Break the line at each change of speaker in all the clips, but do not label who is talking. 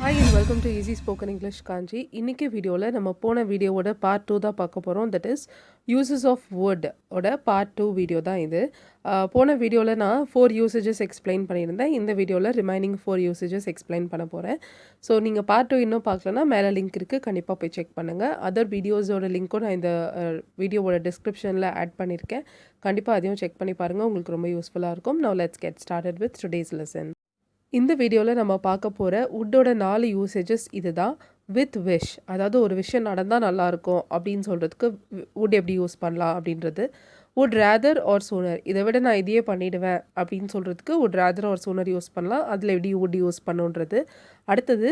Hi and welcome to easy spoken English Kanchi. இன்றைக்கி வீடியோவில் நம்ம போன வீடியோவோட பார்ட் 2 தான் பார்க்க போகிறோம். That is uses of word ஓட பார்ட் 2 வீடியோ தான் இது. போன வீடியோவில் நான் 4 யூசேஜஸ் எக்ஸ்பிளைன் பண்ணியிருந்தேன். இந்த வீடியோவில் ரிமைனிங் 4 யூசேஜஸ் எக்ஸ்பிளைன் பண்ண போகிறேன். ஸோ நீங்கள் பார்ட் 2 இன்னும் பார்க்கலன்னா மேலே லிங்க் இருக்குது, கண்டிப்பாக போய் செக் பண்ணுங்கள். அதர் வீடியோஸோட லிங்க்கும் நான் இந்த வீடியோவோட டிஸ்கிரிப்ஷனில் ஆட் பண்ணியிருக்கேன். கண்டிப்பாக அதையும் செக் பண்ணி பாருங்கள், உங்களுக்கு ரொம்ப யூஸ்ஃபுல்லாக இருக்கும். Now let's get started with today's lesson. இந்த வீடியோவில் நம்ம பார்க்க போகிற வுட்டோட 4 யூசேஜஸ் இது தான். வித் விஷ், அதாவது ஒரு விஷயம் நடந்தால் நல்லாயிருக்கும் அப்படின்னு சொல்கிறதுக்கு வுட் எப்படி யூஸ் பண்ணலாம் அப்படின்றது. வுட் ரேதர் ஆர் சூனர், இதை விட நான் இதையே பண்ணிவிடுவேன் அப்படின்னு சொல்கிறதுக்கு would rather or sooner use பண்ணலாம். அதில் எப்படி வுட் யூஸ் பண்ணுன்றது. அடுத்தது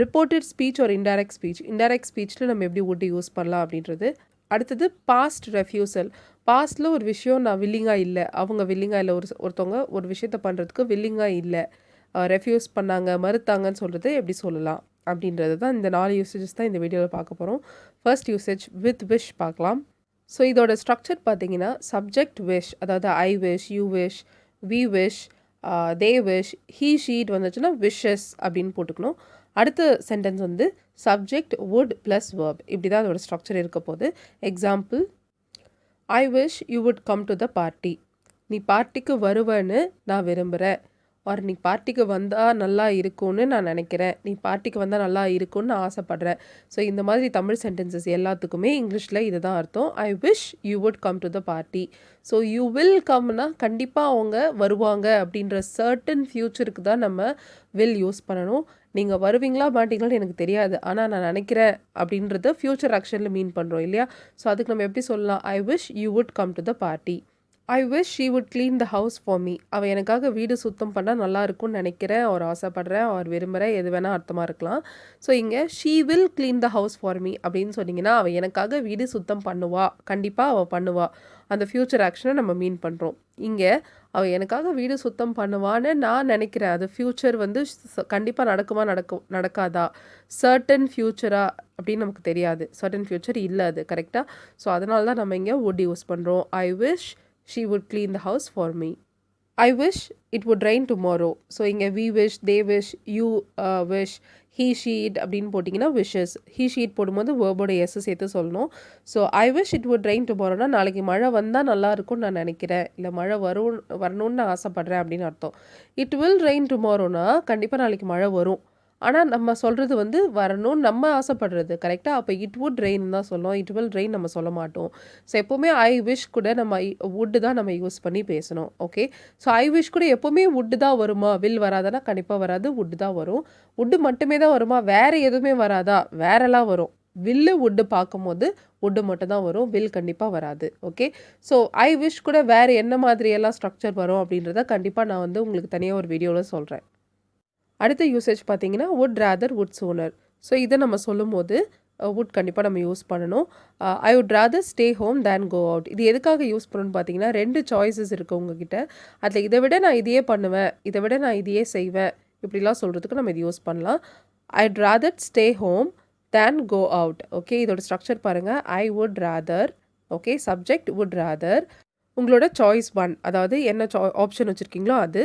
ரிப்போர்ட்டட் ஸ்பீச் ஒரு இன்டைரக்ட் ஸ்பீச், இன்டைரக்ட் ஸ்பீச்சில் நம்ம எப்படி வுட் யூஸ் பண்ணலாம் அப்படின்றது. அடுத்தது பாஸ்ட் ரெஃப்யூசல், பாஸ்ட்டில் ஒரு விஷயம் நான் வில்லிங்காக இல்லை, அவங்க வில்லிங்காக இல்லை, ஒருத்தவங்க ஒரு விஷயத்தை பண்ணுறதுக்கு வில்லிங்காக இல்லை, ரெஃப்யூஸ் பண்ணாங்க, மறுத்தாங்கன்னு சொல்கிறது எப்படி சொல்லலாம் அப்படின்றது தான். இந்த 4 யூசேஜஸ் தான் இந்த வீடியோவில் பார்க்க போகிறோம். ஃபர்ஸ்ட் யூசேஜ் வித் விஷ் பார்க்கலாம். ஸோ இதோட ஸ்ட்ரக்சர் பார்த்தீங்கன்னா சப்ஜெக்ட் விஷ், அதாவது I wish, you wish, we wish, they wish, he she'd வந்துச்சுன்னா விஷஸ் அப்படின்னு போட்டுக்கணும். அடுத்த சென்டென்ஸ் வந்து சப்ஜெக்ட் வுட் ப்ளஸ் வேர்ப், இப்படி தான் அதோட ஸ்ட்ரக்சர் இருக்க போகுது. Example, I wish you would come to the party, நீ பார்ட்டிக்கு வருவேன்னு நான் விரும்புகிறேன். ஆர் நீ பார்ட்டிக்கு வந்தால் நல்லா இருக்கும்னு நான் நினைக்கிறேன், நீ பார்ட்டிக்கு வந்தால் நல்லா இருக்கும்னு நான் ஆசைப்பட்றேன். ஸோ இந்த மாதிரி தமிழ் சென்டென்சஸ் எல்லாத்துக்குமே இங்கிலீஷில் இது தான் அர்த்தம். I wish you would come to the party. So you will கம்னா கண்டிப்பாக அவங்க வருவாங்க அப்படின்ற சர்டன் ஃப்யூச்சருக்கு தான் நம்ம வில் யூஸ் பண்ணணும். நீங்கள் வருவீங்களா மாட்டீங்களான்னு எனக்கு தெரியாது, ஆனால் நான் நினைக்கிறேன் அப்படின்றத ஃப்யூச்சர் ஆக்ஷனில் மீன் பண்ணுறோம் இல்லையா. ஸோ அதுக்கு நம்ம எப்படி சொல்லலாம், ஐ wish you would come to the party. I wish she would clean the house for me, அவள் எனக்காக வீடு சுத்தம் பண்ணால் நல்லா இருக்கும்னு நினைக்கிறேன், அவர் ஆசைப்பட்றேன், அவர் விரும்புகிறேன், எது வேணால் அர்த்தமாக இருக்கலாம். ஸோ இங்கே she will clean the house for me அப்படின்னு சொன்னிங்கன்னா அவள் எனக்காக வீடு சுத்தம் பண்ணுவா, கண்டிப்பாக அவள் பண்ணுவா, அந்த ஃப்யூச்சர் ஆக்ஷனை நம்ம மீன் பண்ணுறோம். இங்கே அவள் எனக்காக வீடு சுத்தம் பண்ணுவான்னு நான் நினைக்கிறேன், அது ஃப்யூச்சர் வந்து கண்டிப்பாக நடக்குமா நடக்காதா, சர்டன் ஃப்யூச்சரா அப்படின்னு நமக்கு தெரியாது, சர்டன் ஃப்யூச்சர் இல்லை அது, கரெக்டாக. ஸோ அதனால தான் நம்ம இங்கே வுட் யூஸ் பண்ணுறோம். I wish she would clean the house for me. I wish it would rain tomorrow. So இங்கே we wish, they wish, you wish, he she it அப்படின்னு போட்டிங்கன்னா wishes. he she it போடும்போது வேர்போட S சேர்த்து சொல்லணும். So I wish it would rain tomorrowனா நாளைக்கு மழை வந்தால் நல்லா இருக்கும்னு நான் நினைக்கிறேன், இல்லை மழை வரணும்னு நான் ஆசைப்பட்றேன் அப்படின்னு அர்த்தம். it will rain tomorrowனா கண்டிப்பாக நாளைக்கு மழை வரும், ஆனால் நம்ம சொல்கிறது வந்து வரணும்னு நம்ம ஆசைப்படுறது, கரெக்டாக. அப்போ இட் வுட் ரெயின் தான் சொல்லணும், இட் வில் ரெயின் நம்ம சொல்ல மாட்டோம். ஸோ எப்போவுமே ஐ விஷ் கூட நம்ம வுட்டு தான் நம்ம யூஸ் பண்ணி பேசணும். ஓகே, ஸோ ஐ விஷ் கூட எப்போவுமே வுட்டு தான் வருமா, வில் வராதானா கண்டிப்பாக வராது, வுட்டு தான் வரும். வுட்டு மட்டுமே தான் வருமா, வேறு எதுவுமே வராதா, வேறெல்லாம் வரும். வில்லு வுட்டு பார்க்கும்போது வுட்டு மட்டும் தான் வரும், வில் கண்டிப்பாக வராது. ஓகே, ஸோ ஐ விஷ் கூட வேறு என்ன மாதிரியெல்லாம் ஸ்ட்ரக்சர் வரும் அப்படின்றத கண்டிப்பாக நான் வந்து உங்களுக்கு தனியாக ஒரு வீடியோவில் சொல்கிறேன். அடுத்த யூசேஜ் பார்த்தீங்கன்னா would rather would sooner. So இதை நம்ம சொல்லும் போது வுட் கண்டிப்பாக நம்ம யூஸ் பண்ணணும். I would rather stay home than go out, இது எதுக்காக யூஸ் பண்ணணும்னு பார்த்தீங்கன்னா 2 சாய்ஸஸ் இருக்குது உங்ககிட்ட. அதில் இதை விட நான் இதையே பண்ணுவேன், இதை விட நான் இதையே செய்வேன், இப்படிலாம் சொல்கிறதுக்கு நம்ம இது யூஸ் பண்ணலாம். ஐட் rather stay home than go out. Okay, இதோட ஸ்ட்ரக்சர் பாருங்கள். ஐ would rather, okay, subject would rather, உங்களோட சாய்ஸ் 1, அதாவது என்ன ஆப்ஷன் வச்சுருக்கீங்களோ அது,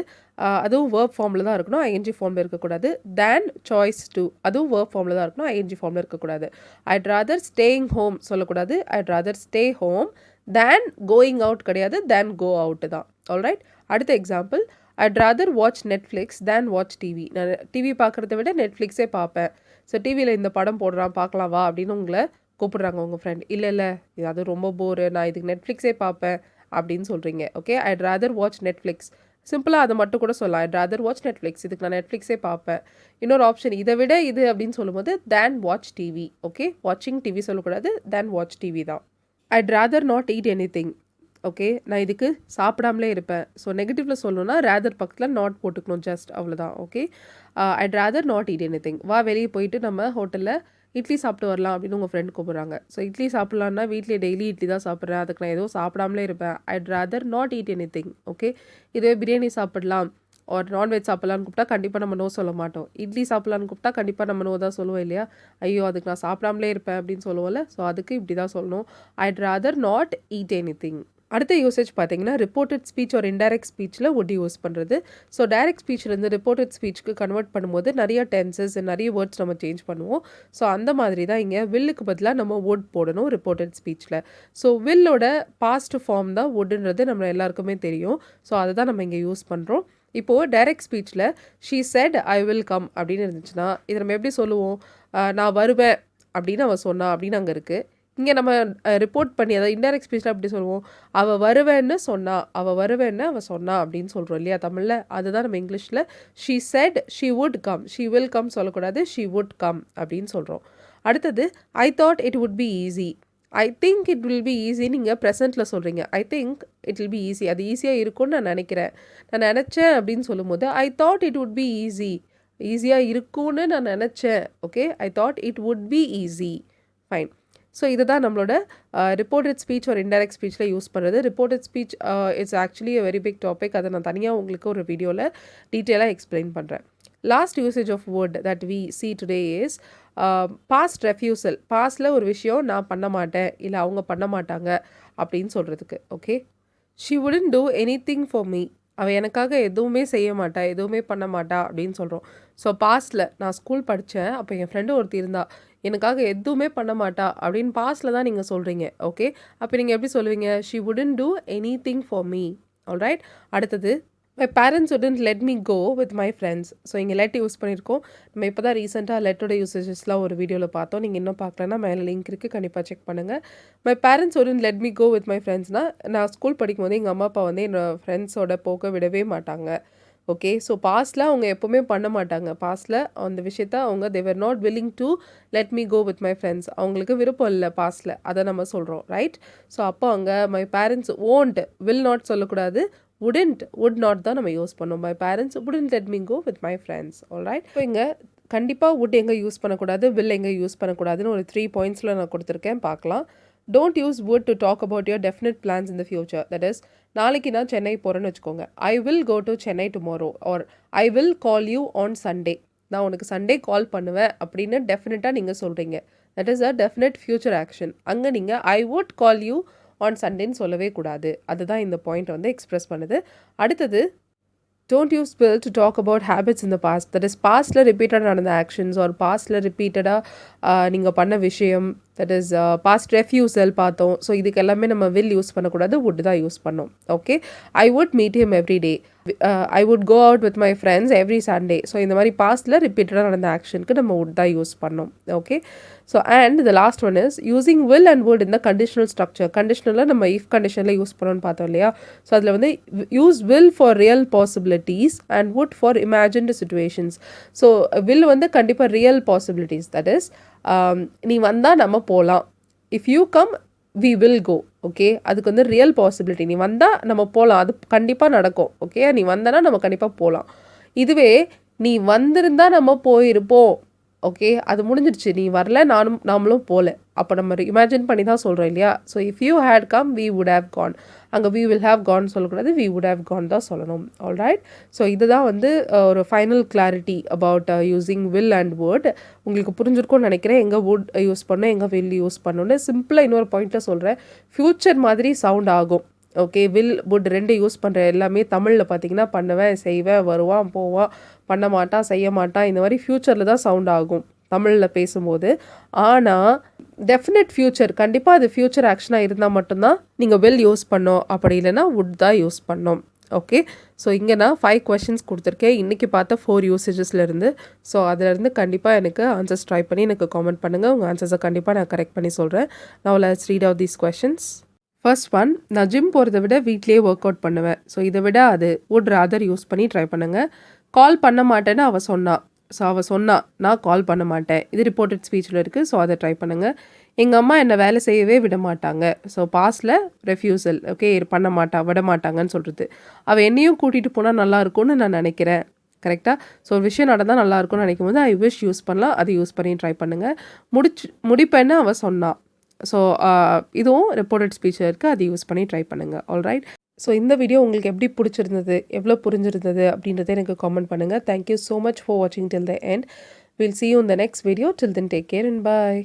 அதுவும் வேர்ப் ஃபார்மில் தான் இருக்கணும், ஐஎன்ஜி ஃபார்மில் இருக்கக்கூடாது. தேன் சாய்ஸ் 2, அதுவும் வேர்ப் ஃபார்மில் தான் இருக்கணும், ஐஎன்ஜி ஃபார்மில் இருக்கக்கூடாது. ஐட் ராதர் ஸ்டேயிங் ஹோம் சொல்லக்கூடாது, I'd rather stay home. Than going out கிடையாது, தேன் கோ அவுட்டு தான். ஆல்ரைட், அடுத்த example, I'd rather watch Netflix than watch TV, நான் டிவி பார்க்குறத விட நெட்ஃப்ளிக்ஸே பார்ப்பேன். ஸோ டிவியில் இந்த படம் போடுறான் பார்க்கலாம் வா அப்படின்னு உங்களை கூப்பிட்றாங்க உங்கள் ஃப்ரெண்ட், இல்லை அது ரொம்ப போரு, நான் இதுக்கு நெட்ஃப்ளிக்ஸே பார்ப்பேன் அப்படின்னு சொல்கிறீங்க. Okay, I'd rather watch Netflix, சிம்பிளாக அதை மட்டும் கூட சொல்லலாம். ஐட் ராதர் வாட்ச் நெட்ஃப்ளிக்ஸ், இதுக்கு நான் நெட்ஃப்ளிக்ஸே பார்ப்பேன். இன்னொரு ஆப்ஷன் இதை விட இது அப்படின்னு சொல்லும்போது தேன் வாட்ச் டிவி. ஓகே, வாட்சிங் டிவி சொல்லக்கூடாது, தேன் வாட்ச் டிவி தான். I'd rather not eat anything. Okay, நான் இதுக்கு சாப்பிடாமலே இருப்பேன். ஸோ நெகட்டிவில் சொல்லணும்னா ரேதர் பக்கத்தில் நாட் போட்டுக்கணும், ஜஸ்ட் அவ்வளோதான். Okay, I'd rather not eat anything. வா வெளியே போயிட்டு நம்ம ஹோட்டலில் இட்லி சாப்பிட்டு வரலாம் அப்படின்னு உங்கள் ஃப்ரெண்ட் கூப்பிட்றாங்க. ஸோ இட்லி சாப்பிட்லான்னா வீட்டிலே டெய்லி இட்லி தான் சாப்பிட்றேன், அதுக்கு நான் எதுவும் சாப்பிடாமலே இருப்பேன். I'd rather not eat anything. Okay, இதே பிரியாணி சாப்பிடலாம் ஒரு நான்வெஜ் சாப்பிட்லான்னு கூப்பிட்டா கண்டிப்பாக நம்ம நோ சொல்ல மாட்டோம். இட்லி சாப்பிட்லான்னு கூப்பிட்டா கண்டிப்பாக நம்ம நோ தான் சொல்லுவோம் இல்லையா. ஐயோ அதுக்கு நான் சாப்பிடாமலே இருப்பேன் அப்படின்னு சொல்லுவோம்ல. ஸோ அதுக்கு இப்படி தான் சொல்லணும், I'd rather not eat anything. அடுத்த யூசேஜ் பார்த்தீங்கன்னா ரிப்போர்ட்டட் ஸ்பீச் ஒரு இன்டைரக்ட் ஸ்பீச்சில் would யூஸ் பண்ணுறது. ஸோ டைரக்ட் ஸ்பீச்லேருந்து ரிப்போர்ட்டட் ஸ்பீச்சுக்கு கன்வெர்ட் பண்ணும்போது நிறைய டென்சஸ் நிறைய வேர்ட்ஸ் நம்ம சேஞ்ச் பண்ணுவோம். ஸோ அந்த மாதிரி தான் இங்கே வில்லுக்கு பதிலாக நம்ம would போடணும் ரிப்போர்ட்டட் ஸ்பீச்சில். ஸோ வில்லோட பாஸ்ட் ஃபார்ம் தான் woodன்றது நம்ம எல்லாருக்குமே தெரியும். ஸோ அதை தான் நம்ம இங்கே யூஸ் பண்ணுறோம். இப்போது டைரக்ட் ஸ்பீச்சில் she said I will come அப்படின்னு இருந்துச்சுன்னா இதை நம்ம எப்படி சொல்லுவோம்? நான் வருவேன் அப்படின்னு அவள் சொன்னா அப்படின்னு அங்கே இருக்குது. இங்கே நம்ம ரிப்போர்ட் பண்ணி அதாவது இன்டைரக்ட் ஸ்பீச்சில் அப்படி சொல்லுவோம், அவள் வருவேன்னு சொன்னா அவள் சொன்னா அப்படின்னு சொல்கிறோம் இல்லையா தமிழில். அதுதான் நம்ம இங்கிலீஷில் she said she would come, she will come சொல்லக்கூடாது, ஷீ வுட் கம் அப்படின்னு சொல்கிறோம். அடுத்தது I thought it would be easy, I think it will be easy நீங்கள் ப்ரெசென்ட்டில் சொல்கிறீங்க. I think it will be easy, அது ஈஸியாக இருக்கும்னு நான் நினைக்கிறேன், நான் நினச்சேன் அப்படின்னு சொல்லும்போது I thought it would be easy, ஈஸியாக இருக்கும்னு நான் நினச்சேன். Okay, I thought it would be easy. Fine. So இதுதான் நம்மளோட ரிப்போர்ட்டட் ஸ்பீச் ஒரு இன்டைரக்ட் ஸ்பீச்சில் யூஸ் பண்ணுறது. Reported speech it's actually a very big topic. அதை நான் தனியாக உங்களுக்கு ஒரு வீடியோவில் டீட்டெயிலாக எக்ஸ்பிளைன் பண்ணுறேன். Last usage of word that we see today is past refusal. பாஸ்டில் ஒரு விஷயம் நான் பண்ண மாட்டேன் இல்லை அவங்க பண்ண மாட்டாங்க அப்படின்னு சொல்கிறதுக்கு. Okay, she wouldn't do anything for me, அவள் எனக்காக எதுவுமே செய்ய மாட்டா, எதுவுமே பண்ண மாட்டா அப்படின்னு சொல்கிறோம். ஸோ பாஸ்டில் நான் ஸ்கூல் படித்தேன், அப்போ என் ஃப்ரெண்டு ஒருத்தி இருந்தா, எனக்காக எதுவுமே பண்ண மாட்டா அப்படின்னு பாஸ்டில் தான் நீங்கள் சொல்கிறீங்க. ஓகே, அப்போ நீங்கள் எப்படி சொல்லுவீங்க? She wouldn't do anything for me. Alright. அடுத்தது my parents wouldn't let me go with my friends. So இங்கே லெட் யூஸ் பண்ணியிருக்கோம். நம்ம இப்போ தான் ரீசெண்டாக லெட்டோட யூசேஜஸ்லாம் ஒரு வீடியோவில் பார்த்தோம். நீங்கள் இன்னும் பார்க்கலன்னா மேலே லிங்க் இருக்குது, கண்டிப்பாக செக் பண்ணுங்கள். My parents wouldn't let me go with my friendsனால் நான் ஸ்கூல் படிக்கும்போது எங்கள் அம்மா அப்பா வந்து என்னோடய ஃப்ரெண்ட்ஸோட போக விடவே மாட்டாங்க. ஓகே, ஸோ பாஸ்டில் அவங்க எப்போவுமே பண்ண மாட்டாங்க. பாஸ்டில் அந்த விஷயத்த அவங்க they were not willing to let me go with my friends, அவங்களுக்கு விருப்பம் இல்லை பாஸ்டில், அதை நம்ம சொல்கிறோம். ரைட். ஸோ அப்போ அங்கே my parents won't, will not சொல்லக்கூடாது, wouldn't, would not தான் நம்ம யூஸ் பண்ணோம். My parents wouldn't let me go with my friends. Alright. இப்போ இங்கே கண்டிப்பாக would எங்கே யூஸ் பண்ணக்கூடாது, will எங்கே யூஸ் பண்ணக்கூடாதுன்னு ஒரு 3 பாயிண்ட்ஸில் நான் கொடுத்துருக்கேன், பார்க்கலாம். Don't use would to talk about your definite plans in the future. That is, நாளைக்கு நான் சென்னை போகிறேன்னு வச்சுக்கோங்க. I will go to Chennai tomorrow or I will call you on Sunday. நான் உனக்கு சண்டே கால் பண்ணுவேன் அப்படின்னு டெஃபினட்டாக நீங்கள் சொல்கிறீங்க. That is a definite future action. அங்கே நீங்கள் I would call you on சண்டேன்னு சொல்லவே கூடாது. அதுதான் இந்த பாயிண்ட் வந்து எக்ஸ்பிரஸ் பண்ணுது. அடுத்தது don't use will to talk about habits in the past. That is, பாஸ்ட்டில் ரிப்பீட்டடாக நடந்த ஆக்ஷன்ஸ் ஆர் பாஸ்ட்டில் ரிப்பீட்டடாக நீங்கள் பண்ண விஷயம். தட் இஸ் பாஸ்ட் ரெஃப்யூசல் பார்த்தோம். ஸோ இதுக்கு எல்லாமே நம்ம வில் யூஸ் பண்ணக்கூடாது, வுட் தான் யூஸ் பண்ணோம். Okay, I would meet him every day, I would go out with my friends every Sunday. So இந்த மாதிரி பாஸ்ட்டில் ரிப்பீட்டடாக நடந்த ஆக்ஷனுக்கு நம்ம வுட் தான் யூஸ் பண்ணோம். Okay, so and the last one is using will and would இந்த conditional structure. கண்டிஷனலில் நம்ம if கண்டிஷனில் யூஸ் பண்ணோன்னு பார்த்தோம் இல்லையா. ஸோ அதில் வந்து use will for real possibilities and would for imagined situations. So will வந்து கண்டிப்பாக ரியல் பாசிபிலிட்டிஸ். தட் இஸ், நீ வந்தால் நம்ம போகலாம், if you come we will go. Okay, அதுக்கு வந்து ரியல் பாசிபிலிட்டி, நீ வந்தால் நம்ம போகலாம், அது கண்டிப்பாக நடக்கும். ஓகே, நீ வந்தனா நம்ம கண்டிப்பாக போகலாம். இதுவே நீ வந்திருந்தா நம்ம போயிருப்போம். ஓகே, அது முடிஞ்சிடுச்சு, நீ வரல, நாமளும் போகல, அப்போ நம்ம இமேஜின் பண்ணி தான் சொல்கிறோம் இல்லையா. So if you had come we would have gone, அங்கே வி வில் ஹேவ் கான் சொல்லக்கூடாது, வி வுட் ஹேவ் கான் தான் சொல்லணும். ஆல்ரைட். ஸோ இதுதான் வந்து ஒரு final clarity about using will and word. உங்களுக்கு புரிஞ்சிருக்கும்னு நினைக்கிறேன், எங்கே வுட் யூஸ் பண்ணோம் எங்கே வில் யூஸ் பண்ணணும்னு. சிம்பிளாக இன்னொரு பாயிண்ட்டில் சொல்கிறேன், ஃப்யூச்சர் மாதிரி சவுண்ட் ஆகும். ஓகே, வில் வுட் ரெண்டு யூஸ் பண்ணுற எல்லாமே தமிழில் பார்த்தீங்கன்னா பண்ணுவேன், செய்வேன், வருவான், போவான், பண்ண மாட்டான், செய்ய மாட்டான், இந்த மாதிரி ஃப்யூச்சரில் தான் சவுண்ட் ஆகும் தமிழில் பேசும்போது. ஆனால் டெஃபினட் ஃப்யூச்சர், கண்டிப்பாக அது ஃப்யூச்சர் ஆக்ஷனாக இருந்தால் மட்டும்தான் நீங்கள் வில் யூஸ் பண்ணோம், அப்படி இல்லைன்னா வுட் தான் யூஸ் பண்ணோம். ஓகே, ஸோ இங்கே நான் 5 கொஷின்ஸ் கொடுத்துருக்கேன் இன்றைக்கி பார்த்த 4 யூசேஜஸ்லேருந்து. ஸோ அதிலேருந்து கண்டிப்பாக எனக்கு ஆன்சர்ஸ் ட்ரை பண்ணி எனக்கு காமெண்ட் பண்ணுங்கள். உங்கள் ஆன்சர்ஸை கண்டிப்பாக நான் கரெக்ட் பண்ணி சொல்கிறேன். Now let's read out these questions. First one, நான் ஜிம் போகிறத விட வீட்லேயே ஒர்க் அவுட் பண்ணுவேன். ஸோ இதை விட அது வுட் ராதர் யூஸ் பண்ணி ட்ரை பண்ணுங்கள். கால் பண்ண மாட்டேன்னு அவள் சொன்னா. ஸோ அவள் சொன்னா நான் கால் பண்ண மாட்டேன், இது ரிப்போர்ட்டட் ஸ்பீச்சில் இருக்குது. ஸோ அதை ட்ரை பண்ணுங்கள். எங்கள் அம்மா என்னை வேலை செய்யவே விட மாட்டாங்க. ஸோ பாஸ்டில் ரெஃப்யூசல். ஓகே, பண்ண மாட்டா, விட மாட்டாங்கன்னு சொல்கிறது. அவள் என்னையும் கூட்டிகிட்டு போனால் நல்லாயிருக்கும்னு நான் நினைக்கிறேன். கரெக்டாக. ஸோ ஒரு விஷயம் நடந்தால் நல்லாயிருக்கும்னு நினைக்கும் போது ஐ விஷ் யூஸ் பண்ணலாம், அதை யூஸ் பண்ணி ட்ரை பண்ணுங்கள். முடிப்பேன்னு அவள் சொன்னா. ஸோ இதுவும் ரிப்போர்ட்டட் ஸ்பீச்சில் இருக்குது, அதை யூஸ் பண்ணி ட்ரை பண்ணுங்கள். ஆல்ரைட். ஸோ இந்த வீடியோ உங்களுக்கு எப்படி பிடிச்சிருந்தது, எவ்வளோ புரிஞ்சிருந்தது அப்படின்றத எனக்கு காமெண்ட் பண்ணுங்கள். தேங்க்யூ ஸோ மச் ஃபார் வாட்சிங் till the end. Will see you in the next video. Till then, take care and bye.